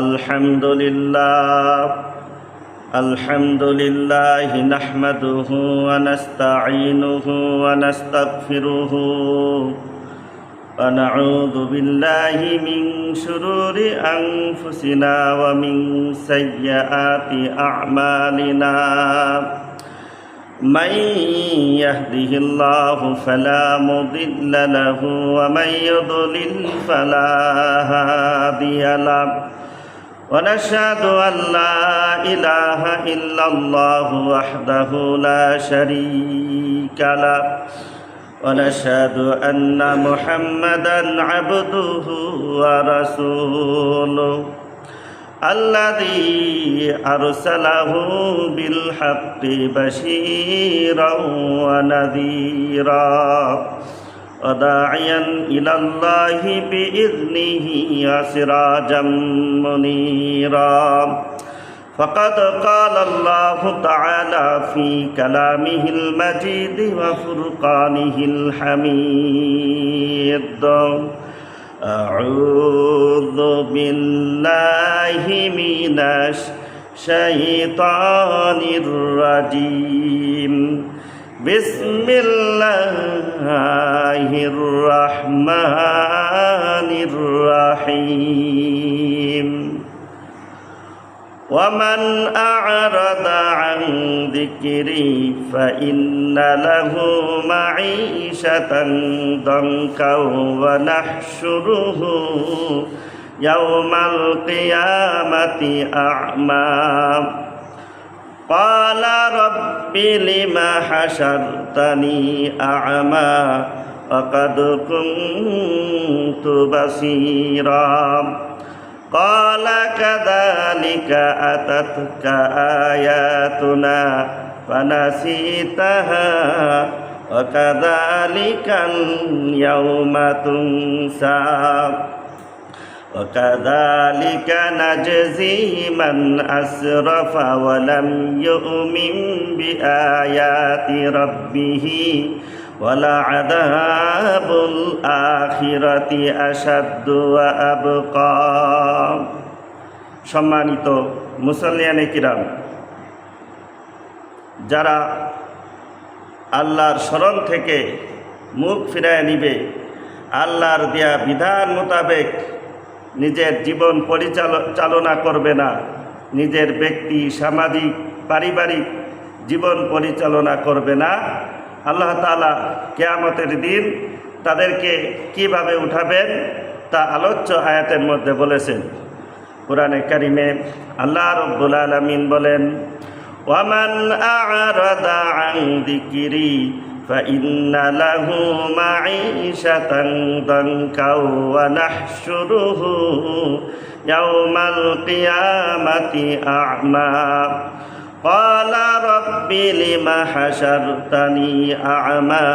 আলহামদুলিল্লাহ নাহমাদুহু ওয়া নাস্তাঈনুহু ওয়া নাস্তাগফিরুহু ওয়া নাউযু বিল্লাহি মিন শুরুরি আনফুসিনা ওয়া মিন সাইয়্যাতি আ'মালিনা মান ইয়াহদিহিল্লাহু ফালা মুদিল্লা লাহু ওয়া মান ইউদ্লিল ফালা হাদিয়া লাহু ونشهد أن لا إله إلا الله وحده لا شريك له ونشهد أن محمدا عبده ورسوله الذي أرسله بالحق بشيرا ونذيرا وداعيا إلى الله بإذنه وسراجا منيرا فقد قال الله تعالى في كلامه المجيد وفرقانه الحميد أعوذ بالله من الشيطان الرجيم بسم الله الرحمن الرحيم ومن أعرض عن ذكري فإن له معيشة ضنكا ونحشره يوم القيامة أعمى قال رب لم حشرتني أعمى وقد كنت بصيرا قال كذلك أتتك آياتنا فنسيتها وكذلك اليوم تنسى وكذلك نجزي من أسرف ولم يؤمن بآيات ربه ولعذاب الآخرة أشد وأبقى সম্মানিত মুসল্লিয়ানে কিরাম, যারা আল্লাহর স্মরণ থেকে মুখ ফিরায় নিবে, আল্লাহর দেয়া বিধান মোতাবেক নিজের জীবন পরিচালনা করবে না, নিজের ব্যক্তি সামাজিক পারিবারিক জীবন পরিচালনা করবে না, আল্লাহ তাআলা কিয়ামতের দিন তাদেরকে কিভাবে উঠাবেন তা আলোচ্য আয়াতের মধ্যে বলেছেন। কোরআনে কারিমে আল্লাহ রাব্বুল আলামিন বলেন, ওয়ামান আ'রাদা আন যিকরি فإن له معيشة ضنكا ونحشره يوم القيامة أعمى قال رب لم حشرتني أعمى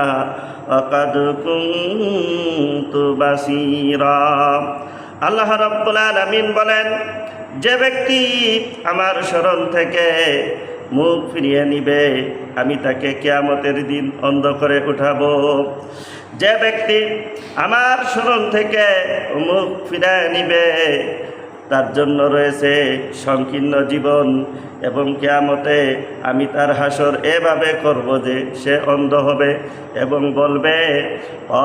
وقد كنت بصيرا আল্লাহ রাব্বুল আলামিন বলেন, যে ব্যক্তি আমার স্মরণ থেকে মুখ ফিরিয়ে নিবে আমি তাকে কিয়ামতের দিন অন্ধ করে উঠাবো। যে ব্যক্তি আমার স্মরণ থেকে মুখ ফিরিয়ে নিবে তার জন্য রয়েছে সংকীর্ণ জীবন, এবং কিয়ামতে আমি তার হাসর এভাবে করব যে সে অন্ধ হবে এবং বলবে,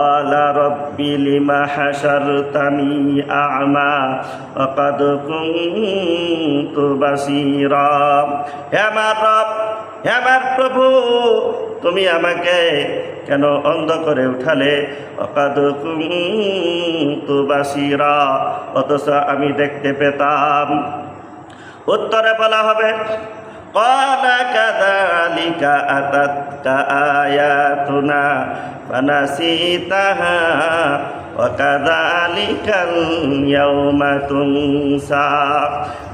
আলা রব্বি লিমা হাশারতানি আ'মা ওয়া ক্বাদ কুনতু বাসীরা। হে আমার রব, হে আমার প্রভু, তুমি আমাকে কেন অন্ধ করে উঠালে? ওয়া ক্বাদ কুনতু বাসীরা, অথচ আমি দেখতে পেতাম। উত্তরে বলা হবে, ক্বালা কাযালিকা আতাতকা আয়াতুনা ফানাসিতাহা ওয়া কাযালিকাল ইয়াওমা তুনসা।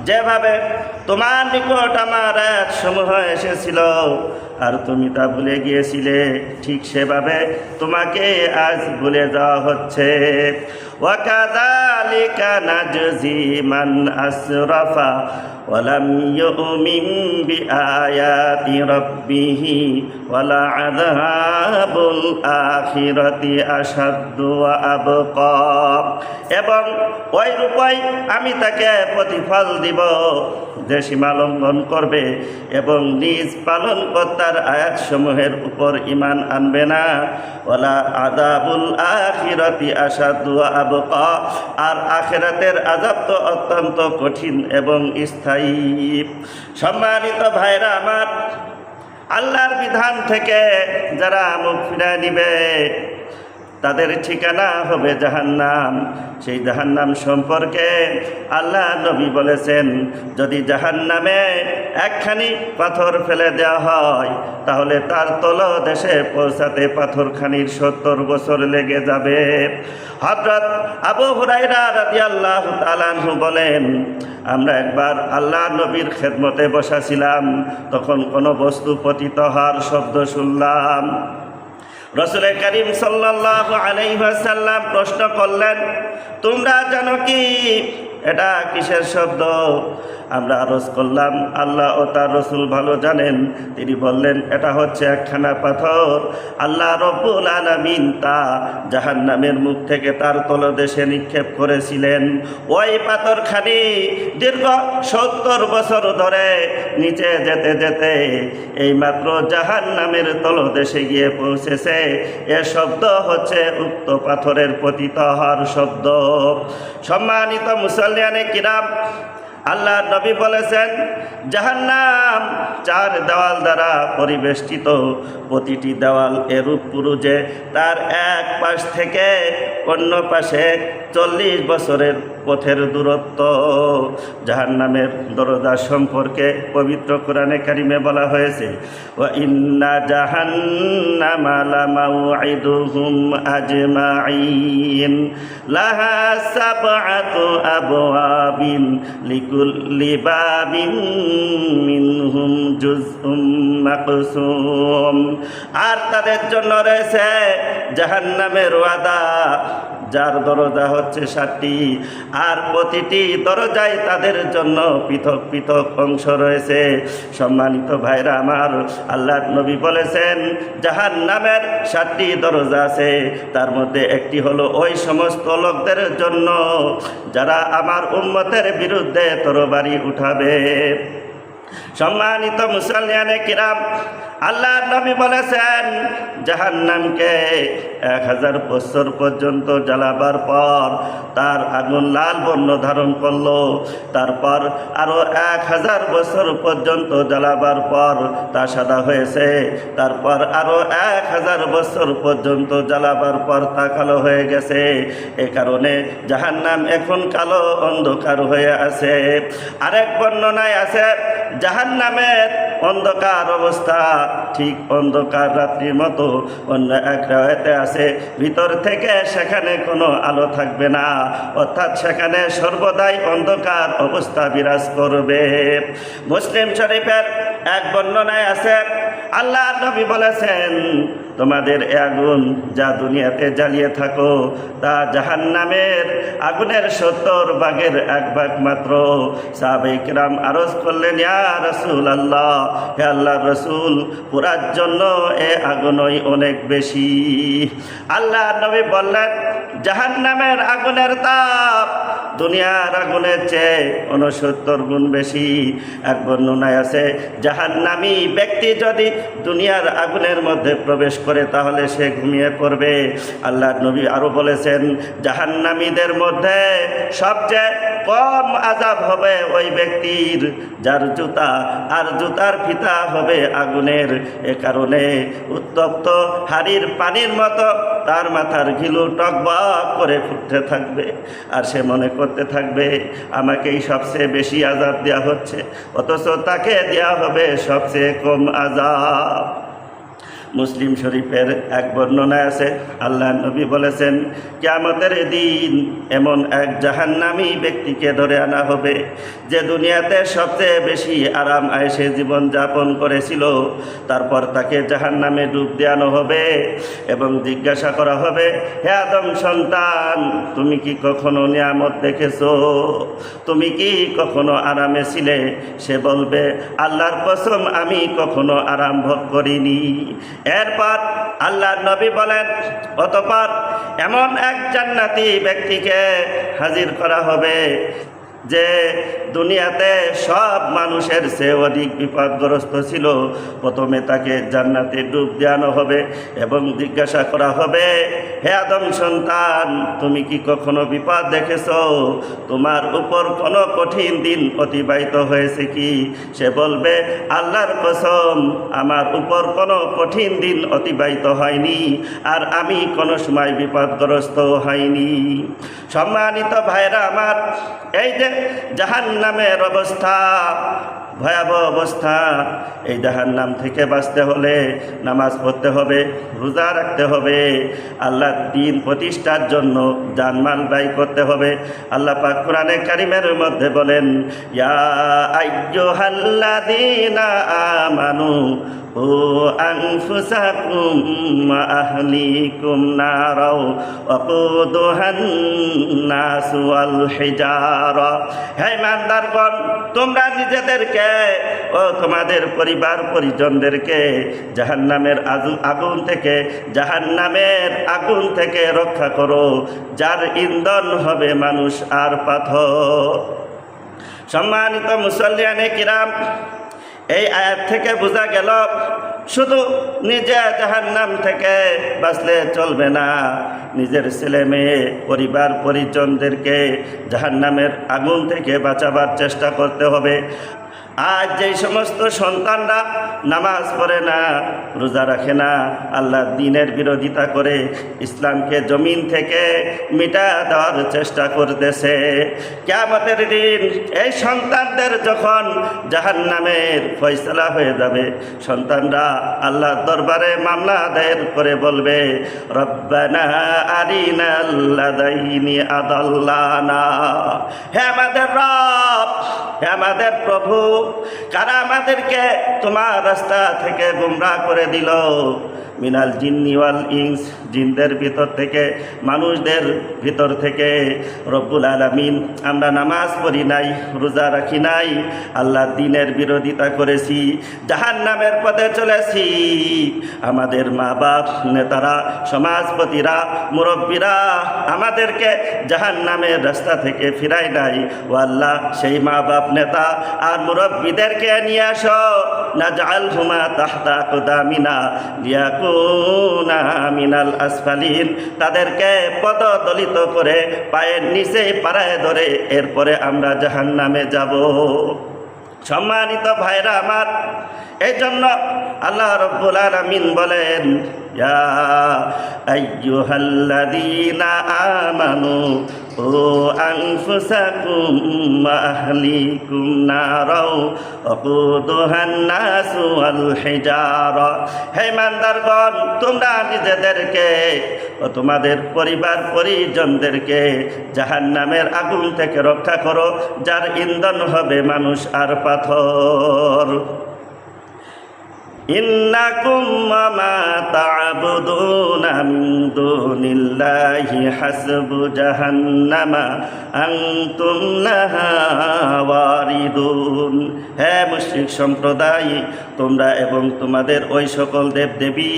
যেভাবে তোমার নিকট আমার আয়াতসমূহ এসেছিল, আর তুমি তা ভুলে গিয়েছিলে, ঠিক সেভাবে তোমাকে আজ ভুলে যাওয়া হচ্ছে। ওয়াকাযালিকা নাজজি মান আসরাফা ওয়া লাম ইউমিন বিআয়াতি রাব্বিহি ওয়ালা আযাবুল আখিরাতি আশাদ্দু ওয়া আবকা। এবং ওই রূপই আমি তাকে প্রতিফল দিব যে সীমা লঙ্ঘন করবে এবং নিজ পালনকর্তার আয়াতসমূহের উপর ঈমান আনবে না। ওয়ালা আযাবুল আখিরাতি আশাদ্দু ওয়া আবকা। আর আখিরাতের আযাব তো অত্যন্ত কঠিন এবং স্থায়ী। সম্মানিত ভাইরা আমার, আল্লাহর বিধান থেকে যারা মুখ ফিরায় নিবে তাদের ঠিকানা হবে জাহান্নাম। সেই জাহান্নাম সম্পর্কে আল্লাহ নবী বলেছেন, যদি জাহান্নামে একখানি পাথর ফেলে দেওয়া হয় তাহলে তার তলদেশে পৌঁছাতে পাথরখানির 70 বছর লেগে যাবে। হযরত আবু হুরায়রা রাদিয়াল্লাহু তাআলা আনহু বলেন, আমরা একবার আল্লাহ নবীর খেদমতে বসেছিলাম, তখন কোনো বস্তু পতিত হওয়ার শব্দ শুনলাম। রাসূল করিম সাল্লাল্লাহু আলাইহি ওয়াসাল্লাম প্রশ্ন করলেন, তোমরা জানো কি এটা কিসের শব্দ? আমরা আরজ করলাম, আল্লাহ ও তার রসুল ভালো জানেন। তিনি বললেন, এটা হচ্ছে একখানা পাথর। আল্লাহ রব্বুল আলামিন তা জাহান্নামের মুখ থেকে তার তলদেশে নিক্ষেপ করেছিলেন। ওই পাথরখানি দীর্ঘ 70 বছর ধরে নিচে যেতে যেতে এইমাত্র জাহান্নামের তলদেশে গিয়ে পৌঁছেছে। এ শব্দ হচ্ছে উক্ত পাথরের পতিত হওয়ার শব্দ। সম্মানিত মুসল্লিয়ানে কিরাম, আল্লাহ নবী বলেছেন, জাহান্নাম 4 দেওয়াল দ্বারা পরিবেষ্টিত। প্রতিটি দেওয়াল এরূপ পুরু যে তার এক পাশ থেকে অন্য পাশে 40 বছরের পথের দূরত্ব। জাহান্নামের দরজা সম্পর্কে পবিত্র কোরআনে কারিমে বলা হয়েছে, ওয়া ইন্না জাহান্নামা লামাউইদুহুম আজমাইন লাহা সাবআতু আবওয়াবিন লিকুল্লি বাবিন মিনহুম জুজউম মাকসুম। আর তাদের জন্য রয়েছে জাহান্নামের ওয়াদা, যার দরজা হচ্ছে 7টি, আর প্রতিটি দরজায় তাদের জন্য পৃথক পৃথক অংশ রয়েছে। সম্মানিত ভাইরা আমার, আল্লাহর নবী বলেছেন, জাহান্নামের 7টি দরজা আছে। তার মধ্যে একটি হলো ওই সমস্ত লোকদের জন্য যারা আমার উম্মতের বিরুদ্ধে তরবারি উঠাবে। সম্মানিত মুসলমানে কিরাম, আল্লাহর নবী বলেছেন, জাহান্নামকে 1000 বছর পর্যন্ত জ্বালাবার পর তার আগুন লাল বর্ণ ধারণ করলো। তারপর আরো 1000 বছর পর্যন্ত জ্বালাবার পর তা সাদা হয়েছে। তারপর আরো 1000 বছর পর্যন্ত জ্বালাবার পর তা কালো হয়ে গেছে। এ কারণে জাহান্নাম এখন কালো অন্ধকার হয়ে আছে। আরেক বর্ণনায় আছে, জাহান্নামের অন্ধকার অবস্থা ঠিক অন্ধকার রাত্রির মতো। অন্য এক রাওয়ায়াতে আছে, ভিতর থেকে সেখানে কোনো আলো থাকবে না, অর্থাৎ সেখানে সর্বদাই অন্ধকার অবস্থা বিরাজ করবে। মুসলিম শরীফের এক বর্ণনায় আছে, আল্লাহ নবী বলেছেন, তোমাদের এ আগুন যা দুনিয়াতে জ্বালিয়ে থাকো তা জাহান্নামের আগুনের 70 ভাগের 1 ভাগ মাত্র। সাহাবায়ে কিরাম আরজ করলেন, ইয়া রাসূলুল্লাহ, হে আল্লাহর রাসূল, পুরার জন্য এ আগুনই অনেক বেশি। আল্লাহ নবী বললেন, জাহান্নামের আগুনের তাপ দুনিয়ার আগুনের চেয়ে 69 গুণ বেশি। এক বর্ণনায় আছে, জাহান্নামী ব্যক্তি যদি দুনিয়ার আগুনের মধ্যে প্রবেশ করে তাহলে সে ঘুমিয়ে পড়বে। আল্লাহর নবী আরো বলেছেন, জাহান্নামীদের মধ্যে সবচেয়ে কম আযাব হবে ওই ব্যক্তির যার জুতা আর জুতার ফিতা হবে আগুনের। এ কারণে উত্তপ্ত হাড়ির পানির মতো তার মাথার ঘিলু টকবক করে ফুটতে থাকবে, আর সে মনে করতে থাকবে আমাকেই সবচেয়ে বেশি আযাব দেওয়া হচ্ছে, অথচ তাকে দেওয়া হবে সবচেয়ে কম আযাব। মুসলিম শরীফের এক বর্ণনায় আছে, আল্লাহ নবী বলেছেন, কিয়ামতের দিন এমন এক জাহান্নামী ব্যক্তিকে ধরে আনা হবে যে দুনিয়াতে সবচেয়ে বেশি আরাম আয়েশে জীবন যাপন করেছিল। তারপর তাকে জাহান্নামে ডুব দেওয়ানো হবে এবং জিজ্ঞাসা করা হবে, হে আদম সন্তান, তুমি কি কখনো নিয়ামত দেখেছো? তুমি কি কখনো আরামে ছিলে? সে বলবে, আল্লাহর কসম, আমি কখনো আরাম ভোগ করিনি। এরপর আল্লাহর নবী বলেন, অতঃপর এমন এক জান্নাতি ব্যক্তিকে হাজির করা হবে যে দুনিয়াতে সব মানুষের চেয়ে অধিক বিপদগ্রস্ত ছিল। প্রথমে তাকে জান্নাতে ডুব দেওয়ানো হবে এবং জিজ্ঞাসা করা হবে, হে আদম সন্তান, তুমি কি কখনো বিপদ দেখেছো? তোমার উপর কোনো কঠিন দিন অতিবাহিত হয়েছে কি? সে বলবে, আল্লাহর কসম, আমার উপর কোনো কঠিন দিন অতিবাহিত হয়নি, আর আমি কোনো সময় বিপদগ্রস্ত হয়নি। সম্মানিত ভাইরা আমার, এই যে জাহান্নামের অবস্থা, ভয়াবহ অবস্থা, এই জাহান্নাম থেকে বাঁচতে হলে নামাজ পড়তে হবে, রোজা রাখতে হবে, আল্লাহর দ্বীন প্রতিষ্ঠার জন্য জানমাল ব্যয় করতে হবে। আল্লাহ পাক কোরআনে কারিমের মধ্যে বলেন, ইয়া আইয়ুহাল্লাযীনা আমানু ও আনফুসাকুম ওয়া আহলিকুম নারাও ওয়াকুদুহান নাস ওয়াল হিজারা। হে ইমানদারগণ, তোমরা নিজেদেরকে ও তোমাদের পরিবার পরিজনদেরকে জাহান্নামের আগুন থেকে রক্ষা করো, যার ইন্ধন হবে মানুষ আর পাথর। সম্মানিত মুসল্লিয়ানে কিরাম, এই আয়াত থেকে বোঝা গেল শুধু নিজে জাহান্নাম থেকে বাঁচলে চলবে না, নিজের ছেলে মেয়ে পরিবার পরিজনদেরকে জাহান্নামের আগুন থেকে বাঁচাবার চেষ্টা করতে হবে। আজ যেই সমস্ত সন্তানরা নামাজ পড়ে না, রোজা রাখে না, আল্লাহর দ্বীনের বিরোধিতা করে ইসলামকে জমিন থেকে মিটা দেওয়ার চেষ্টা করতেছে, কিয়ামতের দিন এই সন্তানদের যখন জাহান্নামের ফয়সালা হয়ে যাবে, সন্তানরা আল্লাহর দরবারে মামলা দায়ের করে বলবে, রব্বানা আরিনাল লাযাইনি আদাল্লানা। হে আমাদের রব, হে আমাদের প্রভু, কারা আমাদেরকে তোমার রাস্তা থেকে গুমরাহ করে দিল? মিনাল জিন্নি ওয়াল ইনস, জিনদের ভিতর থেকে, মানুষদের ভিতর থেকে। রব্বুল আলামিন, আমরা নামাজ পড়ি নাই, রোজা রাখি নাই, আল্লাহর দ্বীনের বিরোধিতা করেছি, জাহান্নামের পথে চলেছি। আমাদের মা বাপ, নেতারা, সমাজপতিরা, মুরব্বীরা আমাদেরকে জাহান্নামের রাস্তা থেকে ফিরাই নাই। ও আল্লাহ, সেই মা বাপ, নেতা আর মুরব্বীদেরকে নিয়ে আসো, নাজআলহুমা তাহতা আকদামিনা লিয়াকুনা মিনাল আসফালিন। তাদেরকে পদদলিত করে পায়ের নিচে পাড়ায় ধরে এরপরে আমরা জাহান্নামে যাব। সম্মানিত ভাইরা আমার, এই জন্য আল্লাহ রাব্বুল আলামিন বলেন, ইয়া আইয়ুহাল্লাযীনা আমানু ও আনফুসাকুম ওয়া আহলিকুম নারাও ওয়াকুদুহান নাস ওয়াল হিজারা। হে ইমানদারগণ, তোমরা নিজেদেরকে ও তোমাদের পরিবার পরিজনদেরকে জাহান্নামের আগুন থেকে রক্ষা করো, যার ইন্ধন হবে মানুষ আর পাথর। ইন্নাকুম মা তা'বুদুনা মিন দুনিল্লাহি হাসবু জাহান্নামা আনতুম লাহা ওয়ারিদুন। হে মুশরিক সম্প্রদায়, তোমরা এবং তোমাদের ওই সকল দেবদেবী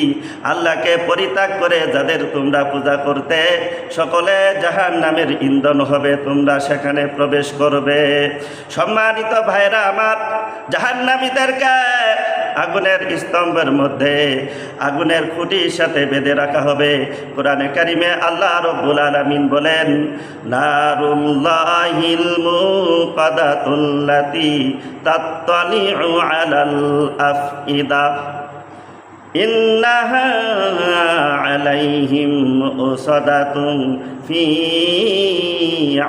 আল্লাহকে পরিত্যাগ করে যাদের তোমরা পূজা করতে, সকলে জাহান্নামের ইন্ধন হবে, তোমরা সেখানে প্রবেশ করবে। সম্মানিত ভাইরা আমার, জাহান্নামীদেরকে আগুনের স্তম্ভের মধ্যে আগুনের খুঁটির সাথে বেঁধে রাখা হবে। কোরআনে কারিমে আল্লাহ রাব্বুল আলামিন বলেন, নারুল্লাহিল মুকাদাতুল্লাতী তাত্তালিউ আলাল আফইদা ইন্নাহা আলাইহিম উসাদাতুন ফি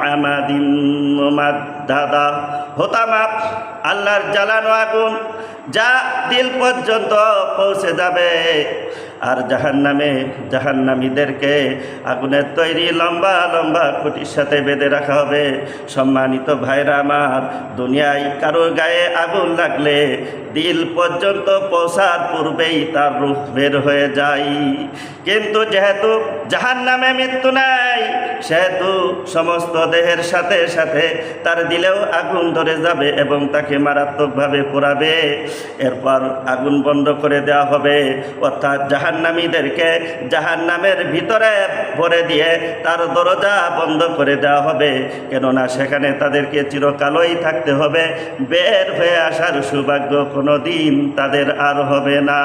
আমাদিন মুমাদ। দাদা হোতামা, আল্লাহর জ্বালানো আগুন যা দিল পর্যন্ত পৌঁছে যাবে। আর জাহান্নামীদেরকে আগুনের তৈরি লম্বা লম্বা খুঁটির সাথে বেঁধে রাখা হবে। সম্মানিত ভাইরা আমার, দুনিয়ায় কারোর গায়ে আগুন লাগলে দিল পর্যন্ত পৌঁছার পূর্বেই তার রূহ বের হয়ে যায়। কিন্তু যেহেতু জাহান্নামে মৃত্যু নাই, সেহেতু সমস্ত দেহের সাথে সাথে তার দিলেও আগুন ধরে যাবে এবং তাকে মারাত্মকভাবে পোড়াবে। এরপর আগুন বন্ধ করে দেওয়া হবে, অর্থাৎ জাহান্নামীদেরকে জাহান্নামের ভিতরে ভরে দিয়ে তার দরজা বন্ধ করে দেওয়া হবে, কেননা সেখানে তাদেরকে চিরকালই থাকতে হবে। বের হয়ে আসার সৌভাগ্য কোনো দিন তাদের আর হবে না।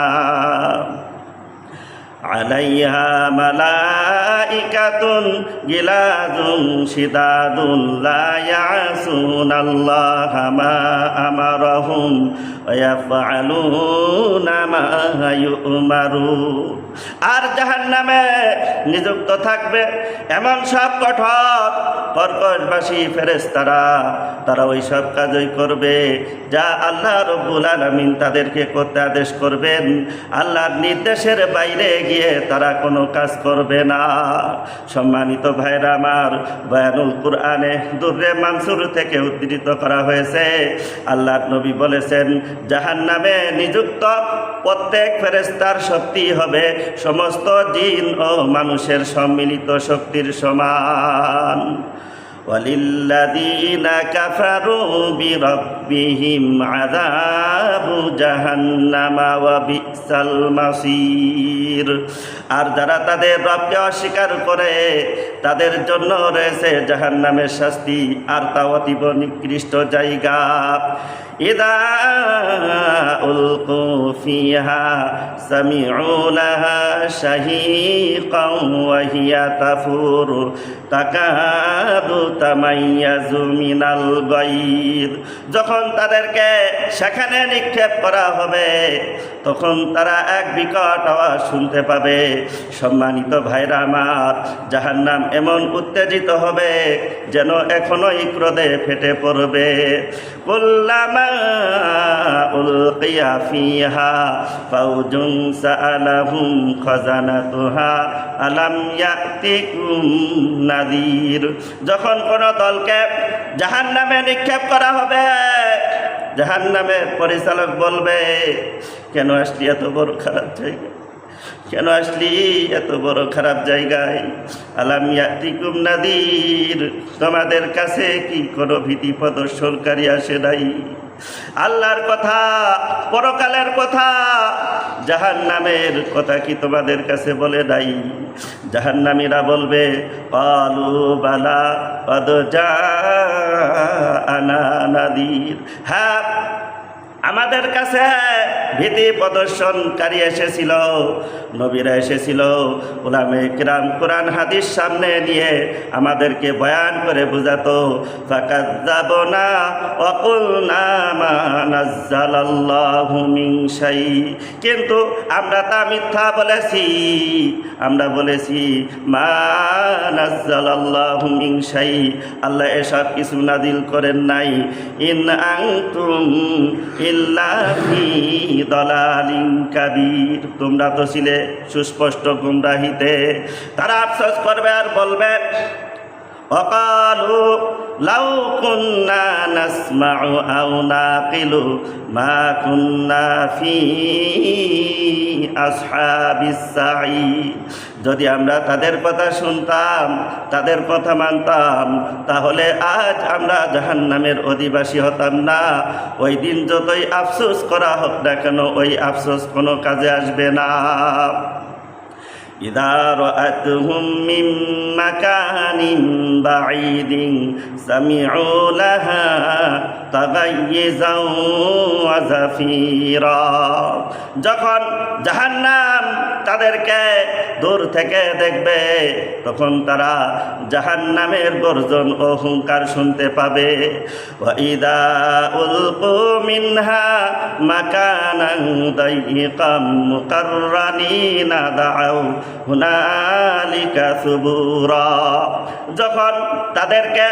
আলাইহা মালাইকাতুন গিলাযুন শিদাদুন লা ইয়াসুনাল্লাহা মা আমারাহুম ওয়া ইয়াফআলুনা মা ইউমারুন। আর জাহান্নামে নিযুক্ত থাকবে এমন সব কঠোর কর্কশবাসী ফেরেশতারা, তারা ওই সব কাজই করবে যা আল্লাহ রব্বুল আলামিন তাদেরকে করতে আদেশ করবেন। আল্লাহর নির্দেশের বাইরে গিয়ে তারা কোনো কাজ করবে না। সম্মানিত ভাইরা আমার, বয়ানুল কুরআনে দুররে মানসুর থেকে উদ্ধৃত করা হয়েছে, আল্লাহর নবী বলেছেন, জাহান্নামে নিযুক্ত প্রত্যেক ফেরেশতার শক্তি হবে সমস্ত জিন ও মানুষের সম্মিলিত শক্তির সমান। ওয়ালিল্লাযীনা কাফারু বিরাব্বিহিম আযাবু জাহান্নামা ওয়া বিসাল মাসীর। আর যারা তাদের রবকে অস্বীকার করে তাদের জন্য রয়েছে জাহান্নামের শাস্তি, আর তা অতীব নিকৃষ্ট জায়গা। ইযা উলকু ফিহা সামিউ লাহা শাহীকান ওয়া হিয়া তাফুরু তাকাদু তামাইয়াজু মিনাল গায়দ। যখন তাদেরকে সেখানে নিক্ষেপ করা হবে তখন তারা এক বিকট আওয়াজ শুনতে পাবে। সম্মানিত ভাইরা আমার, জাহান্নাম এমন উত্তেজিত হবে যেন এখনোই ক্রোধে ফেটে পড়বে। কুল্লামা উলকিয়া ফিহা ফাওজুন সাআলাহুম খাজানাতুহা আলাম ইয়াতিকুম নাযীর। যখন কোন দলকে জাহান্নামে নিক্ষেপ করা হবে, জাহান্নামের পরিচালক বলবে, কেন আসলি এত বড় খারাপ জায়গায়, কেন আসলি এত বড় খারাপ জায়গায়? আলাম ইয়াতিকুম নাযীর, তোমাদের কাছে কি কোনো ভীতি প্রদর্শনকারী আসে নাই? আল্লাহর কথা, পরকালের কথা, জাহান্নামের কথা কি তোমাদের কাছে বলে নাই? জাহান্নামীরা বলবে, ক্বালু বালা ক্বাদ জাআনা নাযীর। হ্যাঁ, আমাদের কাছে ভীতি প্রদর্শনকারী এসেছিল, নবীরা এসেছিল, উলামায়ে কিরাম কোরআন হাদিস সামনে নিয়ে আমাদেরকে বয়ান করে বুঝাতো। ফাকাযযাবনা ওয়া কুলনা মা নাযালাল্লাহু মিন শাই। কিন্তু আমরা তা মিথ্যা বলেছি, আমরা বলেছি মা নাযালাল্লাহু মিন শাই, আল্লাহ এসব কিছু নাজিল করেন নাই। ইন আনতুম ইল্লা ফি দালালিন কাবীর, তোমরা তো ছিলে সুস্পষ্ট গুমরাহিতে। তারা আফসোস করবে আর বলবে, ওয়াকালু লাউ কুন্না নাসমাউ আও নাকিলু মা কুন্না ফি আসহাবিস সাঈদ। যদি আমরা তাদের কথা শুনতাম, তাদের কথা মানতাম, তাহলে আজ আমরা জাহান্নামের অধিবাসী হতাম না। ওই দিন যতই আফসোস করা হোক না কেন, ওই আফসোস কোনো কাজে আসবে না। ইযা রাআতুহুম মিন মাকানিন বাঈদিন সামিউ লাহা তাগাইয়্যিজাও ওয়া জাফীরা। যখন জাহান্নাম তাদেরকে দূর থেকে দেখবে তখন তারা জাহান্নামের গর্জন ও হুঙ্কার শুনতে পাবে। ওয়া ইযা উলকু মিনহা মাকানান দাইয়িকাম মুকাররানিনা দাউ হুনালিকা সুবুরা। যখন তাদেরকে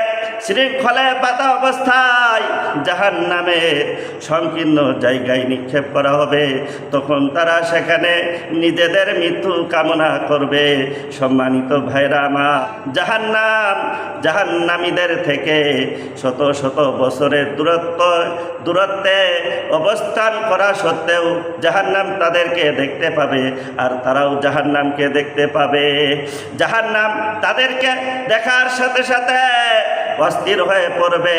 শৃঙ্খলে বাঁধা অবস্থায় জাহান্নামের সংকীর্ণ জায়গায় নিক্ষেপ করা হবে, তখন তারা সেখানে নিজেদের মৃত্যু কামনা করবে। সম্মানিত ভাইরা আমার, জাহান্নামীদের থেকে শত শত বছরের দূরত্বে অবস্থান করা সত্ত্বেও জাহান্নাম তাদেরকে দেখতে পাবে, আর তারাও জাহান্নামকে দেখতে পাবে। জাহান্নাম তাদেরকে দেখার সাথে সাথে অস্থির হয়ে পড়বে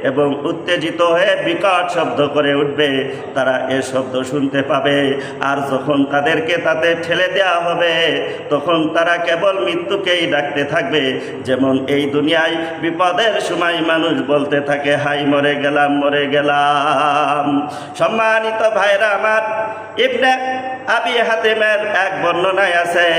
এবং উত্তেজিত হয়ে বিকট শব্দ করে উঠবে। তারা এ শব্দ শুনতে পাবে, আর যখন তাদেরকে তাতে ঠেলে দেওয়া হবে তখন তারা কেবল মৃত্যুকেই ডাকতে থাকবে। যেমন এই দুনিয়ায় বিপদের সময় মানুষ বলতে থাকে, হাই মরে গেলাম, মরে গেলাম। সম্মানিত ভাইরা আমার, ইবনে আবি হাতিমের এক বর্ণনায় আছে,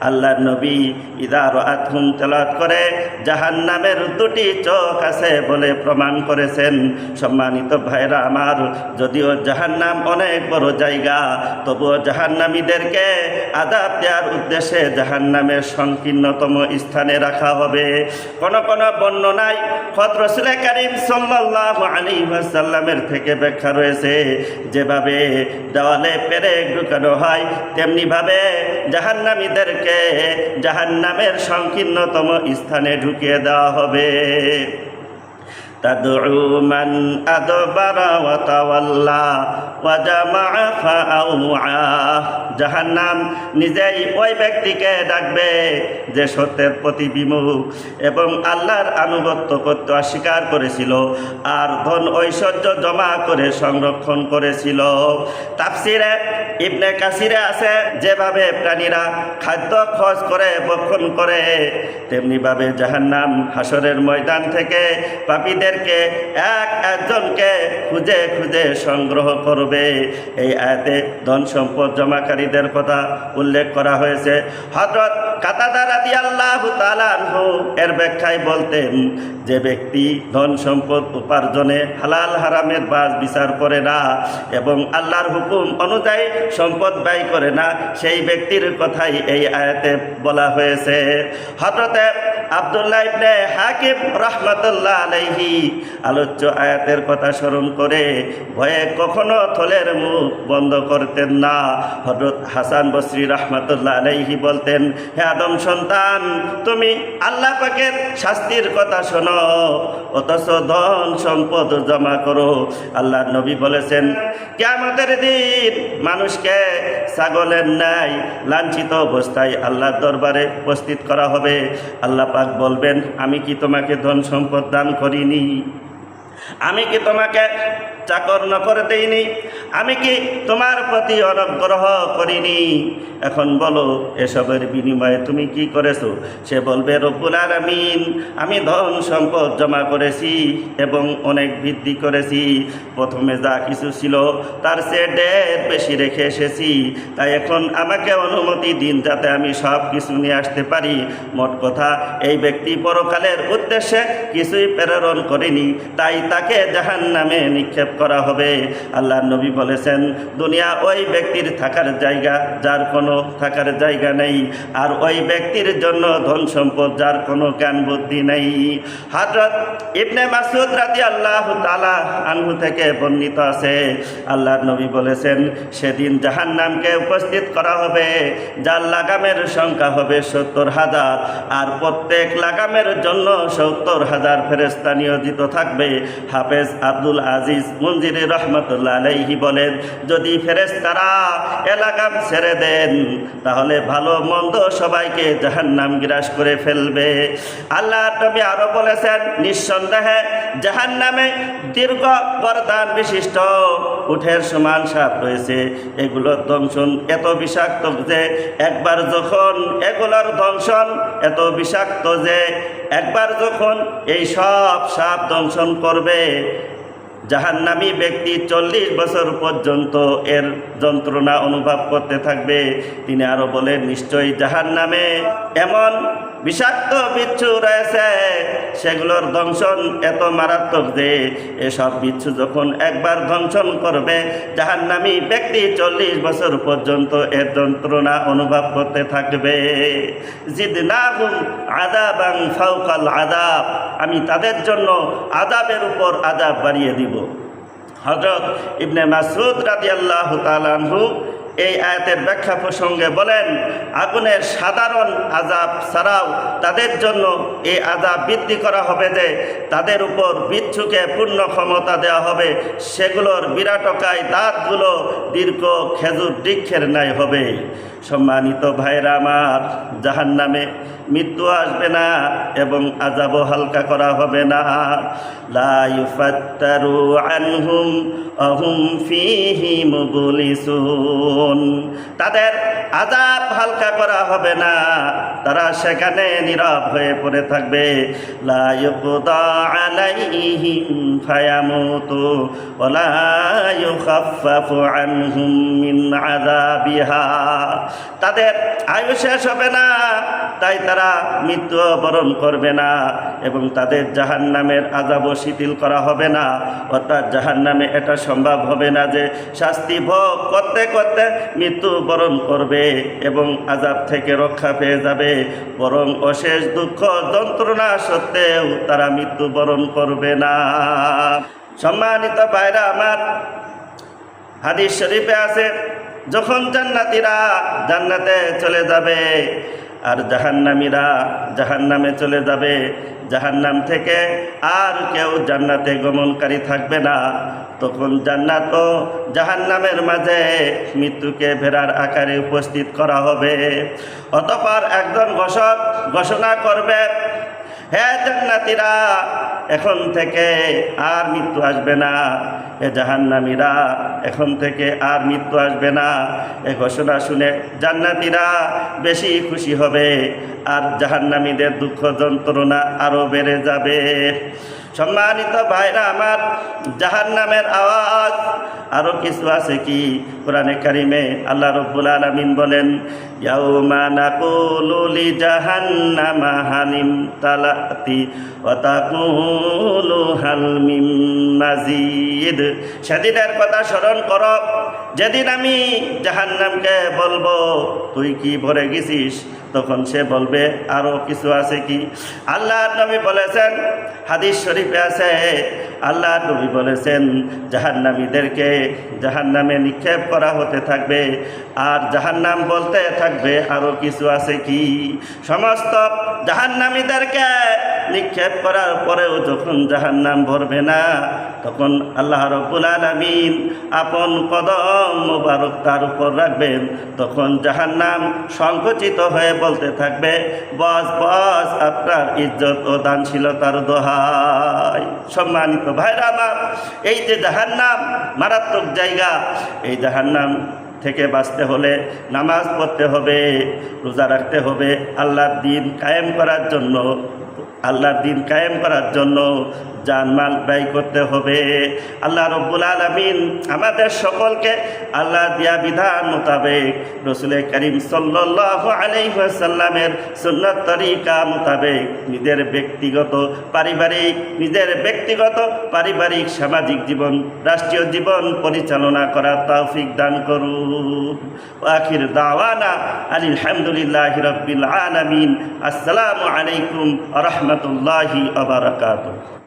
আল্লাহর নবী ইদা রাআতহুম তেলাওয়াত করে জাহান্নামের দুটি চোখ আছে বলে প্রমাণ করেছেন। সম্মানিত ভাইরা আমার, যদিও জাহান্নাম অনেক বড় জায়গা, তবুও জাহান্নামীদেরকে আযাব দেওয়ার উদ্দেশ্যে জাহান্নামের সংকীর্ণতম স্থানে রাখা হবে। কোন কোন বর্ণনায় খোদ রাসূল কারীম সাল্লাল্লাহু আলাইহি ওয়াসাল্লামের থেকে ব্যাখ্যা রয়েছে, যেভাবে দেওয়ালে পেরেক ঢুকানো হয় তেমনিভাবে জাহান্নামীদেরকে জাহান্নামের সংকীর্ণতম স্থানে ঢুকিয়ে দেওয়া হবে। তাদউ মান আদবারা ওয়া তাওয়াল্লা ওয়া জামাআ ফাআউআ। জাহান্নাম নিজেই ওই ব্যক্তিকে ডাকবে যে সত্যের প্রতি বিমুখ এবং আল্লাহর আনুগত্য করতে অস্বীকার করেছিল, আর ধন ঐশ্বর্য জমা করে সংরক্ষণ করেছিল। তাফসিরে ইবনে কাসিরে আছে, যেভাবে প্রাণীরা খাদ্য খোঁজ করে ভক্ষণ করে, তেমনিভাবে জাহান্নাম হাসরের ময়দান থেকে পাপীদেরকে একজনকে খুঁজে খুঁজে সংগ্রহ করবে। এই আয়াতে ধন সম্পদ জমাকারীদের কথা উল্লেখ করা হয়েছে। হযরত কাতাদা রাদিয়াল্লাহু তাআলা আনহু এর ব্যাখ্যায় বলতেন, যে ব্যক্তি ধন সম্পদ উপার্জনে হালাল হারামের বাছ বিচার করে না এবং আল্লাহর হুকুম অনুযায়ী সম্পদ ব্যয় করে না, সেই ব্যক্তির কথাই এই আয়াতে বলা হয়েছে। হযরতে আব্দুল্লাহ ইবনে হাকিম রাহমাতুল্লাহ আলাইহি আলোচ্য আয়াতের কথা স্মরণ করে ভয়ে কখনো থলের মুখ বন্ধ করতেন না। হযরত হাসান বসরি রাহমাতুল্লাহ আলাইহি বলতেন, হে আদম সন্তান, তুমি আল্লাহ পাকের শাস্তির কথা শোনো, অথচ ধন সম্পদ জমা করো। আল্লাহর নবী বলেছেন, কিয়ামতের দিন মানুষকে ছাগলের ন্যায় লাঞ্ছিত অবস্থায় আল্লাহর দরবারে উপস্থিত করা হবে। আল্লাহ পাক বলবেন, আমি কি তোমাকে ধন সম্পদ দান করিনি? আমি কি তোমাকে চাকর নকর দেইনি? আমি কি তোমার প্রতি অনুগ্রহ করিনি? এখন বলো, এসবের বিনিময়ে তুমি কি করেছো? সে বলবে, রব্বুল আলামিন, আমি ধন সম্পদ জমা করেছি এবং অনেক বৃদ্ধি করেছি। প্রথমে যা কিছু ছিল তার চেয়ে ঢের বেশি রেখে এসেছি, তাই এখন আমাকে অনুমতি দিন যাতে আমি সব কিছু নিয়ে আসতে পারি। মোট কথা, এই ব্যক্তি পরকালের উদ্দেশ্যে কিছুই প্রেরণ করেনি, তাই তাকে জাহান্নামে নিক্ষেপ করা হবে। আল্লাহর নবী বলেছেন, দুনিয়া ওই ব্যক্তির থাকার জায়গা যার কোনো থাকার জায়গা নেই, আর ওই ব্যক্তির জন্য ধন সম্পদ যার কোনো জ্ঞান বুদ্ধি নেই। হযরত ইবনে মাসউদ রাদিয়াল্লাহু তাআলা আনহু থেকে বর্ণিত আছে, আল্লাহর নবী বলেছেন, সেদিন জাহান্নামকে উপস্থিত করা হবে, যার লাগামের সংখ্যা হবে ৭০,০০০, আর প্রত্যেক লাগামের জন্য ৭০,০০০ ফেরেশতা নিয়োজিত থাকবে। হাফেজ আব্দুল আজিজ মুনজিরি রাহমাতুল্লাহ আলাইহি বলেন, যদি ফেরেশতারা এ লাগাম ছেড়ে দেন তাহলে ভালো মন্দ সবাইকে জাহান্নাম গ্রাস করে ফেলবে। আল্লাহর নবী আরো বলেছেন, নিঃসন্দেহে জাহান্নামে দীর্ঘ গর্দান বিশিষ্ট উটের সমান সাপ রয়েছে। এগুলোর দংশন এত বিষাক্ত যে একবার যখন এগুলোর দংশন এত বিষাক্ত যে একবার যখন এই সব সাপ দংশন করবে, জাহান্নামী ব্যক্তি ৪০ বছর পর্যন্ত এর যন্ত্রণা অনুভব করতে থাকবে। তিনি আরো বলেন, নিশ্চয়ই জাহান্নামে এমন বিষাক্ত বিচ্ছু রয়েছে, সেগুলোর দংশন এত মারাত্মক যে এসব বিচ্ছু যখন একবার দংশন করবে, জাহান্নামী ব্যক্তি 40 বছর পর্যন্ত এর যন্ত্রণা অনুভব করতে থাকবে। জিদনাহুম আযাবান ফাওকাল আযাব, আমি তাদের জন্য আযাবের উপর আযাব বাড়িয়ে দিব। হযরত ইবনে মাসউদ রাদিয়াল্লাহু তাআলা আনহু এই আয়াতের ব্যাখ্যা প্রসঙ্গে বলেন, আগুনের সাধারণ আযাব ছাড়াও তাদের জন্য এই আযাব বৃদ্ধি করা হবে যে তাদের উপর বিচ্ছুকে পূর্ণ ক্ষমতা দেওয়া হবে, সেগুলোর বিরাটকায় দাঁতগুলো দীর্ঘ খেজুর বৃক্ষের ন্যায় হবে। সম্মানিত ভাইরা আমার, জাহান্নামে মৃত্যু আসবে না এবং আযাবও হালকা করা হবে না। লা ইউফাত্তারু আনহুম আহুম ফীহি মুবলিসুন, তাদের আযাব হালকা করা হবে না, তারা সেখানে নীরব হয়ে পড়ে থাকবে। লা ইউকদা আলাইহিম ফায়ামুতু ওয়া লা ইউখাফফাফু আনহুম মিন আযাবিহা, তাদের আয়ু শেষ হবে না, তাই তারা মৃত্যু বরণ করবে না এবং তাদের জাহান্নামের আযাবও শিথিল করা হবে না। অর্থাৎ জাহান্নামে এটা সম্ভব হবে না যে শাস্তি ভোগ করতে করতে মৃত্যু বরণ করবে এবং আযাব থেকে রক্ষা পেয়ে যাবে, বরং অশেষ দুঃখ যন্ত্রণা সত্ত্বেও তারা মৃত্যু বরণ করবে না। সম্মানিত ভাইরা আমার, হাদিস শরীফে আছে, যখন জান্নাতীরা জান্নাতে চলে যাবে আর জাহান্নামীরা জাহান্নামে চলে যাবে, জাহান্নাম থেকে আর কেউ জান্নাতে গমনকারী থাকবে না, তখন জান্নাত ও জাহান্নামের মাঝে মৃত্যুকে ভেড়ার আকারে উপস্থিত করা হবে। অতঃপর একজন ঘোষক ঘোষণা করবে, হে জান্নাতীরা, এখন থেকে আর মৃত্যু আসবে না, হে জাহান্নামীরা, এখন থেকে আর মৃত্যু আসবে না। এ ঘোষণা শুনে জান্নাতীরা বেশি খুশি হবে আর জাহান্নামীদের দুঃখ যন্ত্রণা আরও বেড়ে যাবে। সম্মানিত ভাইরা আমার, জাহান্নামের আওয়াজ আরও কিছু আছে কি? কোরআনে কারিমে আল্লাহ রাব্বুল আলামিন বলেন, ইয়াউমা নাকুলু লিজাহান্নামা হালিম তালাতি ওয়া তাকুলু হাল মিন মাজিদ, সেদিনের কথা স্মরণ করো যেদিন আমি জাহান্নামকে বলবো তুই কি ভরে গেছিস, তখন সে বলবে আরও কিছু আছে কি? আল্লাহ নবী বলেছেন, হাদিস শরীফে আছে, আল্লাহ নবী বলেছেন, জাহান্নামীদেরকে জাহান্নামে নিক্ষেপ করা হতে থাকবে আর জাহান্নাম বলতে থাকবে আরও কিছু আছে কি? সমস্ত জাহান্নামীদেরকে নিক্ষেপ করার পরেও যখন জাহান্নাম ভরবে না, তখন আল্লাহ রাব্বুল আলামিন আপন কদম মুবারক তার উপর রাখবেন, তখন জাহান্নাম সংকুচিত হয়ে বলতে থাকবে, বস বস, আপনার ইজ্জত ও দানশীলতার দোহাই। সম্মানিত ভাইরা আমার, এই যে জাহান্নাম মারাত্মক জায়গা, এই জাহান্নাম থেকে বাঁচতে হলে নামাজ পড়তে হবে, রোজা রাখতে হবে, আল্লাহর দ্বীন কায়েম করার জন্য, আল্লাহর দ্বীন কায়েম করার জন্য জানমাল ব্যয় করতে হবে। আল্লাহ রাব্বুল আলামিন আমাদের সকলকে আল্লাহ দিয়া বিধান মোতাবেক রাসূল করিম সাল্লাল্লাহু আলাইহি ওয়াসাল্লামের সুন্নাত তরিকা মোতাবেক নিজের ব্যক্তিগত পারিবারিক সামাজিক জীবন, রাষ্ট্রীয় জীবন পরিচালনা করার তৌফিক দান করুন। আখির দাওয়ানা আনিল হামদুলিল্লাহি রাব্বিল আলামিন। আসসালামু আলাইকুম ওয়া রাহমাতুল্লাহি ওয়া বারাকাতুহু।